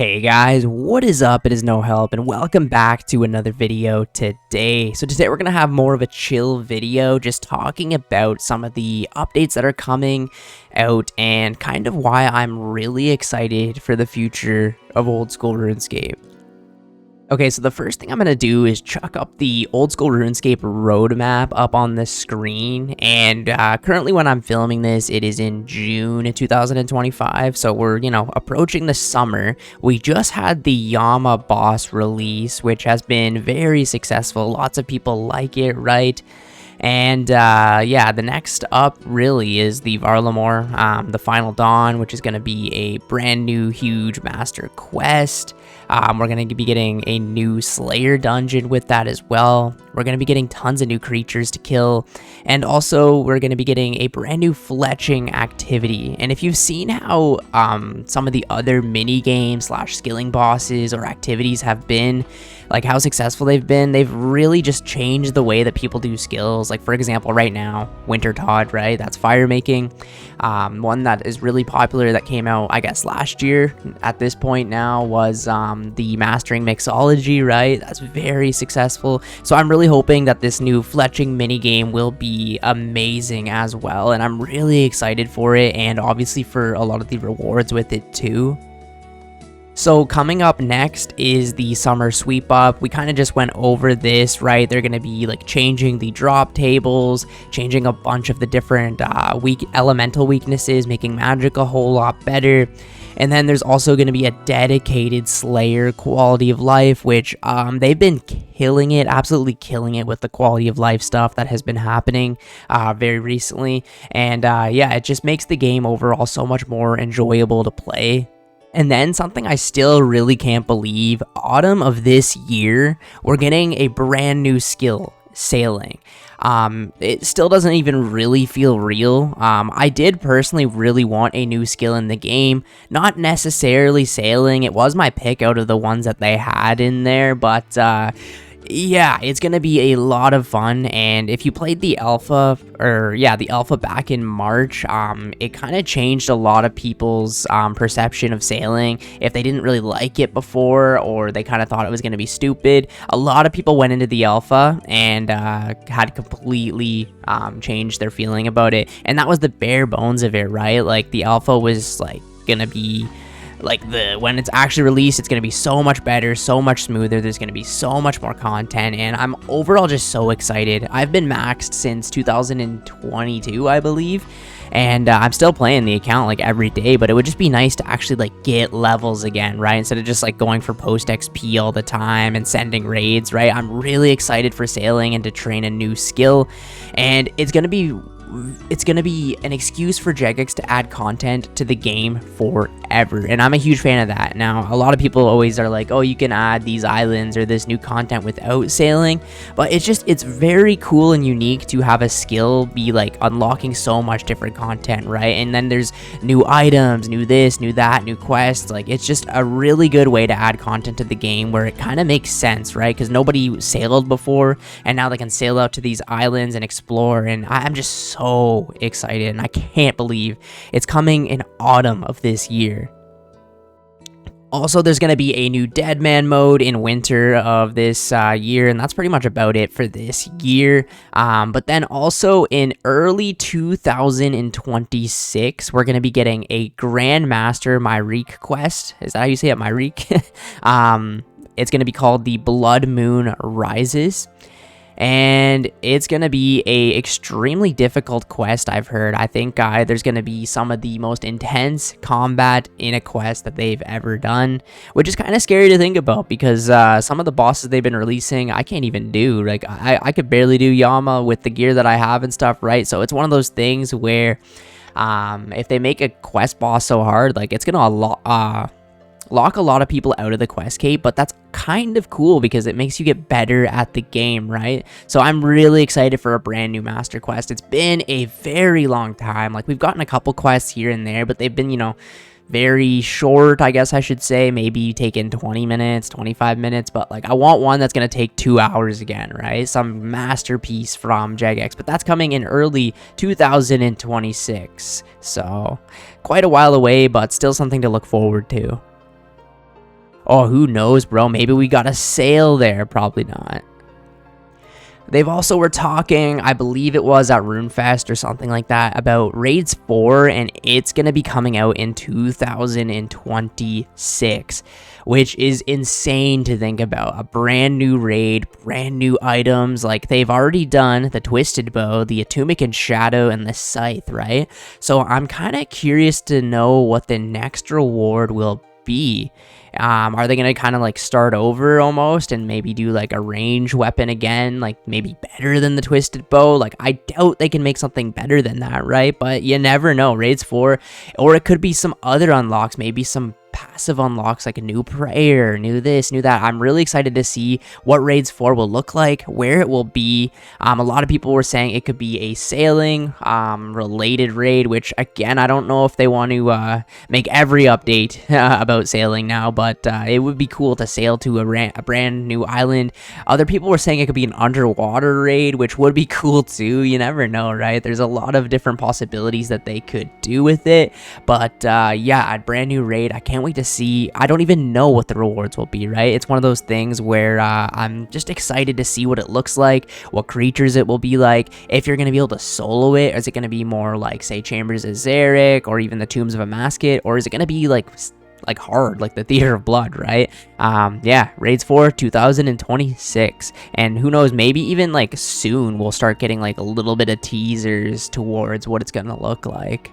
Hey guys, what is up? It is No Help and welcome back to another video today. So today we're going to have more of a chill video just talking about some of the updates that are coming out and kind of why I'm really excited for the future of old school RuneScape. Okay, so the first thing I'm going to do is chuck up the old school RuneScape roadmap up on the screen. And currently when I'm filming this, it is in June 2025. So we're, approaching the summer. We just had the Yama boss release, which has been very successful. Lots of people like it, right? And yeah, the next up really is the Varlamore, the Final Dawn, which is going to be a brand new huge master quest. We're going to be getting a new Slayer dungeon with that as well. We're going to be getting tons of new creatures to kill. And also, we're going to be getting a brand new fletching activity. And if you've seen how some of the other mini games / skilling bosses or activities have been, like how successful they've been, they've really just changed the way that people do skills. Like for example, right now, Winter Todd, right? That's fire making. One that is really popular that came out, I guess, last year at this point now was the Mastering Mixology, right? That's very successful. So I'm really hoping that this new fletching minigame will be amazing as well. And I'm really excited for it and obviously for a lot of the rewards with it too. So coming up next is the summer sweep up. We kind of just went over this, right? They're going to be like changing the drop tables, changing a bunch of the different elemental weaknesses, making magic a whole lot better. And then there's also going to be a dedicated Slayer quality of life, which they've been killing it, absolutely killing it with the quality of life stuff that has been happening very recently. And yeah, it just makes the game overall so much more enjoyable to play. And then something I still really can't believe, autumn of this year, we're getting a brand new skill, sailing. It still doesn't even really feel real. I did personally really want a new skill in the game, not necessarily sailing. It was my pick out of the ones that they had in there, but yeah, it's gonna be a lot of fun. And if you played the alpha, the alpha back in March, it kind of changed a lot of people's perception of sailing. If they didn't really like it before, or they kind of thought it was gonna be stupid, a lot of people went into the alpha and had completely changed their feeling about it. And that was the bare bones of it, right? Like the alpha was like gonna be when it's actually released, it's going to be so much better, so much smoother. There's going to be so much more content, and I'm overall just so excited. I've been maxed since 2022, I believe, and I'm still playing the account like every day, but it would just be nice to actually like get levels again, right? Instead of just like going for post XP all the time and sending raids, right? I'm really excited for sailing and to train a new skill, and it's going to be an excuse for Jagex to add content to the game forever, and I'm a huge fan of that. Now, a lot of people always are like, oh, you can add these islands or this new content without sailing, but it's very cool and unique to have a skill be like unlocking so much different content, right? And then there's new items, new this, new that, new quests. Like, it's just a really good way to add content to the game where it kind of makes sense, right? Because nobody sailed before, and now they can sail out to these islands and explore, and I'm just so excited, and I can't believe it's coming in autumn of this year. Also, there's going to be a new Deadman mode in winter of this year, and that's pretty much about it for this year. But then also in early 2026, we're going to be getting a Grandmaster Myrique quest. Is that how you say it, Myrique? It's going to be called the Blood Moon Rises. And it's going to be a extremely difficult quest, I've heard. I think there's going to be some of the most intense combat in a quest that they've ever done, which is kind of scary to think about because some of the bosses they've been releasing, I can't even do. Like, I could barely do Yama with the gear that I have and stuff, right? So it's one of those things where if they make a quest boss so hard, like, it's going to lock a lot of people out of the quest cape, but that's kind of cool because it makes you get better at the game, right? So I'm really excited for a brand new master quest. It's been a very long time. Like, we've gotten a couple quests here and there, but they've been, very short, I guess I should say. Maybe taking 20 minutes, 25 minutes, but like, I want one that's going to take 2 hours again, right? Some masterpiece from Jagex, but that's coming in early 2026. So quite a while away, but still something to look forward to. Oh, who knows, bro? Maybe we got a sale there. Probably not. They've also were talking, I believe it was at RuneFest or something like that, about Raids 4, and it's going to be coming out in 2026, which is insane to think about. A brand new raid, brand new items. Like, they've already done the Twisted Bow, the Atomic and Shadow, and the Scythe, right? So I'm kind of curious to know what the next reward will be. Are they gonna kind of like start over almost and maybe do like a range weapon again, like maybe better than the Twisted Bow? Like, I doubt they can make something better than that, right? But you never know. Raids 4, or it could be some other unlocks, maybe some passive unlocks like a new prayer, new this, new that. I'm really excited to see what Raids 4 will look like, where it will be. A lot of people were saying it could be a sailing related raid, which again, I don't know if they want to make every update about sailing now, but it would be cool to sail to a brand new island. Other people were saying it could be an underwater raid, which would be cool too. You never know, right? There's a lot of different possibilities that they could do with it, but yeah, a brand new raid. I can't wait to see. I don't even know what the rewards will be, right? It's one of those things where I'm just excited to see what it looks like, what creatures it will be like, if you're going to be able to solo it, or is it going to be more like, say, Chambers of Zarek, or even the Tombs of Amasket, or is it going to be like hard, like the Theater of Blood, right? Yeah, Raids 4 2026, and who knows, maybe even like soon we'll start getting like a little bit of teasers towards what it's going to look like.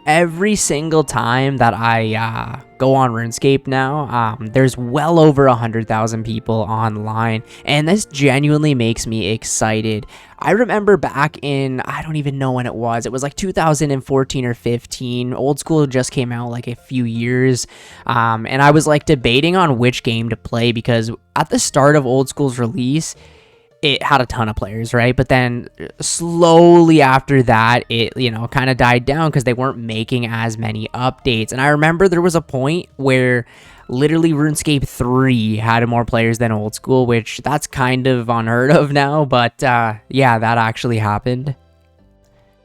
Every single time that I go on RuneScape now, there's well over 100,000 people online, and this genuinely makes me excited. I remember back in, I don't even know when it was like 2014 or 15, Old School just came out like a few years, and I was like debating on which game to play, because at the start of Old School's release, it had a ton of players, right? But then slowly after that, it, you know, kind of died down because they weren't making as many updates. And I remember there was a point where literally RuneScape 3 had more players than Old School, which that's kind of unheard of now. But yeah, that actually happened.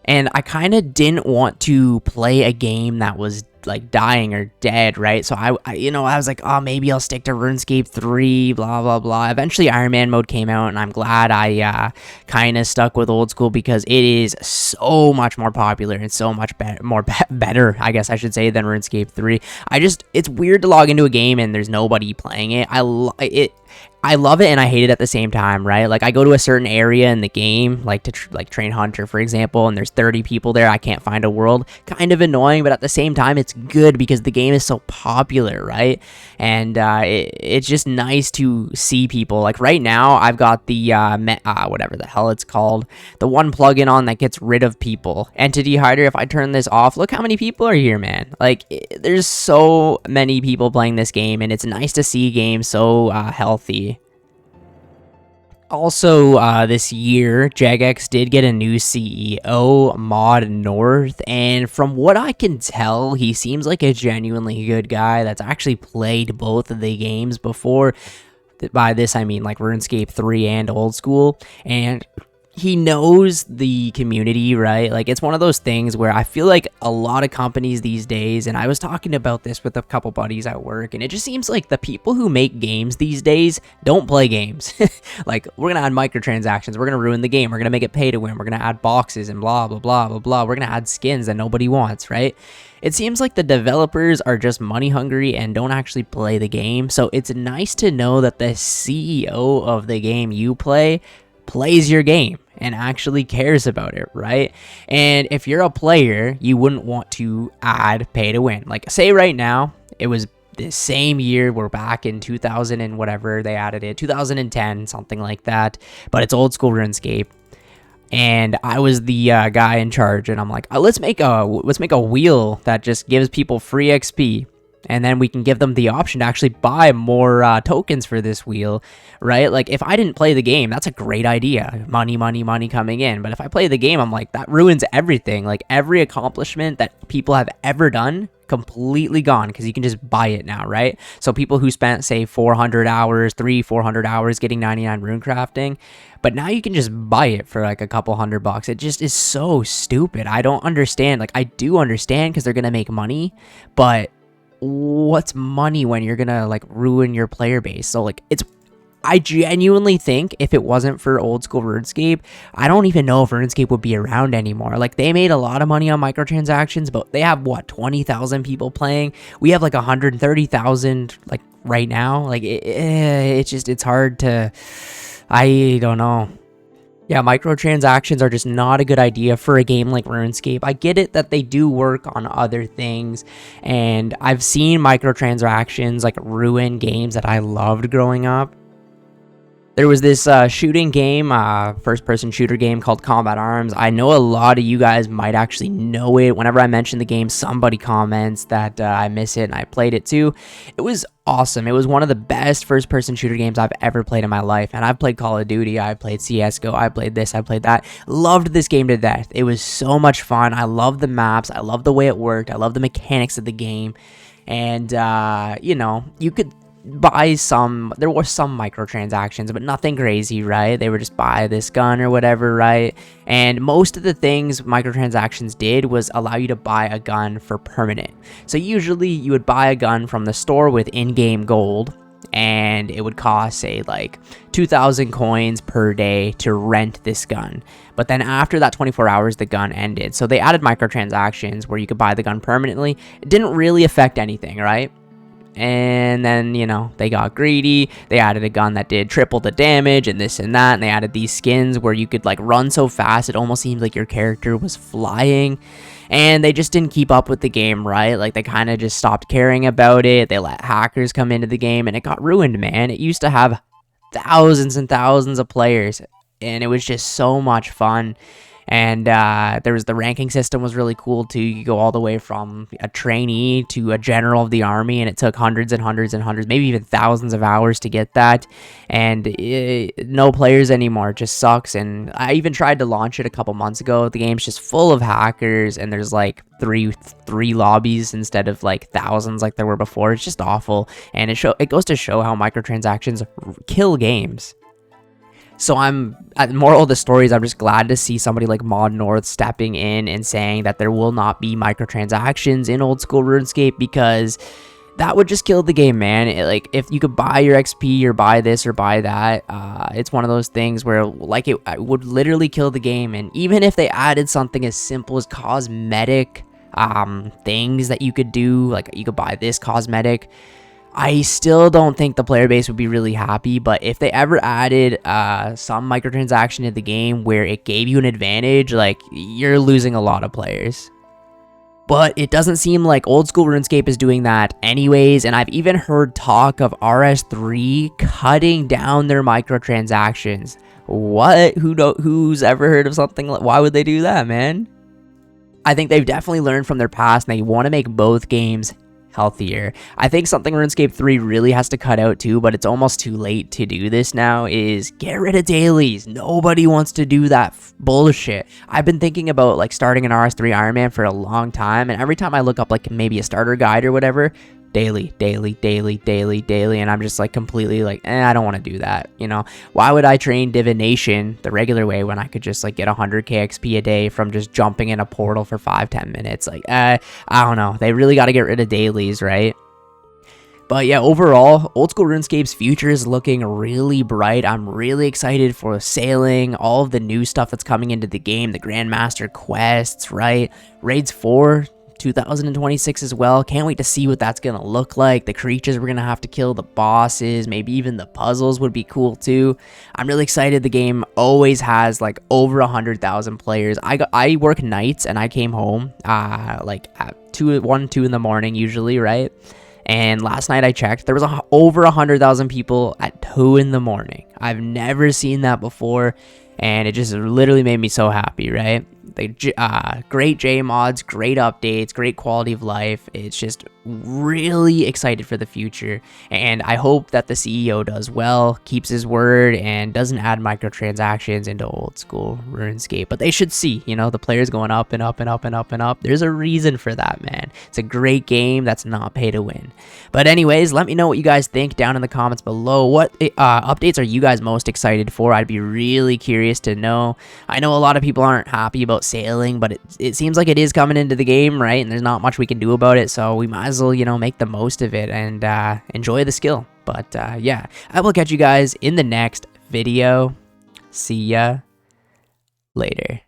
And I kind of didn't want to play a game that was like dying or dead, right? So I was like, oh, maybe I'll stick to RuneScape 3, blah blah blah. Eventually Ironman mode came out, and I'm glad I kind of stuck with Old School, because it is so much more popular and so much better, I guess I should say, than RuneScape 3. It's weird to log into a game and there's nobody playing it. I love it and I hate it at the same time, right? Like, I go to a certain area in the game, like to train Hunter, for example, and there's 30 people there. I can't find a world. Kind of annoying, but at the same time, it's good because the game is so popular, right? And it's just nice to see people. Like, right now, I've got the whatever the hell it's called, the one plugin on that gets rid of people. Entity Hider. If I turn this off, look how many people are here, man. Like, there's so many people playing this game, and it's nice to see games so healthy. Also, this year, Jagex did get a new CEO, Mod North, and from what I can tell, he seems like a genuinely good guy that's actually played both of the games before. By this, I mean like RuneScape 3 and Old School, and he knows the community, right? Like, it's one of those things where I feel like a lot of companies these days, and I was talking about this with a couple buddies at work, and it just seems like the people who make games these days don't play games. Like, we're gonna add microtransactions, we're gonna ruin the game, we're gonna make it pay to win, we're gonna add boxes and blah blah blah blah blah, we're gonna add skins that nobody wants, right? It seems like the developers are just money hungry and don't actually play the game. So it's nice to know that the CEO of the game you play plays your game and actually cares about it, right? And if you're a player, you wouldn't want to add pay to win. Like, say right now, it was the same year, we're back in 2000 and whatever they added it, 2010, something like that, but it's Old School RuneScape. And I was the guy in charge, and I'm like, let's make a wheel that just gives people free XP. And then we can give them the option to actually buy more tokens for this wheel, right? Like, if I didn't play the game, that's a great idea. Money, money, money coming in. But if I play the game, I'm like, that ruins everything. Like, every accomplishment that people have ever done, completely gone, because you can just buy it now, right? So people who spent, say, 400 hours, 400 hours getting 99 rune crafting, but now you can just buy it for like a couple $100. It just is so stupid. I don't understand. Like, I do understand because they're going to make money, but what's money when you're gonna like ruin your player base? So like I genuinely think if it wasn't for old school RuneScape, I don't even know if RuneScape would be around anymore. Like, they made a lot of money on microtransactions, but they have, what, 20,000 people playing? We have, like, 130,000, like, right now. Like, it's hard to, I don't know. Yeah, microtransactions are just not a good idea for a game like RuneScape. I get it that they do work on other things, and I've seen microtransactions, like, ruin games that I loved growing up. There was this shooting game, first-person shooter game called Combat Arms. I know a lot of you guys might actually know it. Whenever I mention the game, somebody comments that I miss it, and I played it too. It was awesome. It was one of the best first-person shooter games I've ever played in my life. And I've played Call of Duty, I've played CSGO, I played this, I played that. Loved this game to death. It was so much fun. I loved the maps. I loved the way it worked. I loved the mechanics of the game. And, you know, you could buy there were some microtransactions, but nothing crazy, right? They were just buy this gun or whatever, right? And most of the things microtransactions did was allow you to buy a gun for permanent. So usually you would buy a gun from the store with in-game gold, and it would cost, say, like 2,000 coins per day to rent this gun. But then after that 24 hours, the gun ended. So they added microtransactions where you could buy the gun permanently. It didn't really affect anything, right? And then, you know, they got greedy. They added a gun that did triple the damage and this and that. And they added these skins where you could like run so fast it almost seemed like your character was flying. And they just didn't keep up with the game, right? Like, they kind of just stopped caring about it. They let hackers come into the game, and it got ruined, man. It used to have thousands and thousands of players, and it was just so much fun. And there was the ranking system was really cool too. You could go all the way from a trainee to a general of the army, and it took hundreds and hundreds and hundreds, maybe even thousands of hours to get that. And no players anymore. It just sucks. And I even tried to launch it a couple months ago. The game's just full of hackers, and there's like three lobbies instead of like thousands like there were before. It's just awful. And it goes to show how microtransactions kill games. So moral of the story is I'm just glad to see somebody like Mod North stepping in and saying that there will not be microtransactions in old school RuneScape, because that would just kill the game, man. Like, if you could buy your XP or buy this or buy that, it's one of those things where like it would literally kill the game. And even if they added something as simple as cosmetic things that you could do, like you could buy this cosmetic, I still don't think the player base would be really happy. But if they ever added some microtransaction to the game where it gave you an advantage, like, you're losing a lot of players. But it doesn't seem like old school RuneScape is doing that anyways, and I've even heard talk of RS3 cutting down their microtransactions. What? Who's ever heard of something like? Why would they do that, man? I think they've definitely learned from their past, and they want to make both games healthier. I think something RuneScape 3 really has to cut out too, but it's almost too late to do this now, is get rid of dailies. Nobody wants to do that bullshit. I've been thinking about like starting an RS3 Ironman for a long time, and every time I look up like maybe a starter guide or whatever, daily, and I'm just like completely like, I don't want to do that, you know? Why would I train divination the regular way when I could just like get 100k XP a day from just jumping in a portal for 5-10 minutes? Like, I don't know. They really got to get rid of dailies, right? But yeah, overall, old school RuneScape's future is looking really bright. I'm really excited for sailing, all of the new stuff that's coming into the game, the Grandmaster quests, right? Raids 4, 2026 as well. Can't wait to see what that's gonna look like. The creatures we're gonna have to kill, the bosses, maybe even the puzzles would be cool too. I'm really excited. The game always has like over 100,000 players. I work nights, and I came home like at 2 in the morning usually, right? And last night I checked, there was over 100,000 people at 2 in the morning. I've never seen that before, and it just literally made me so happy, right? Great J mods, great updates, great quality of life. It's just really excited for the future, and I hope that the CEO does well, keeps his word, and doesn't add microtransactions into old school RuneScape. But they should see, you know, the players going up and up and up and up and up. There's a reason for that, man. It's a great game that's not pay to win. But anyways, let me know what you guys think down in the comments below. What updates are you guys most excited for? I'd be really curious to know. I know a lot of people aren't happy about sailing, but it seems like it is coming into the game, right? And there's not much we can do about it, so we might as as well, make the most of it and enjoy the skill. But yeah, I will catch you guys in the next video. See ya later.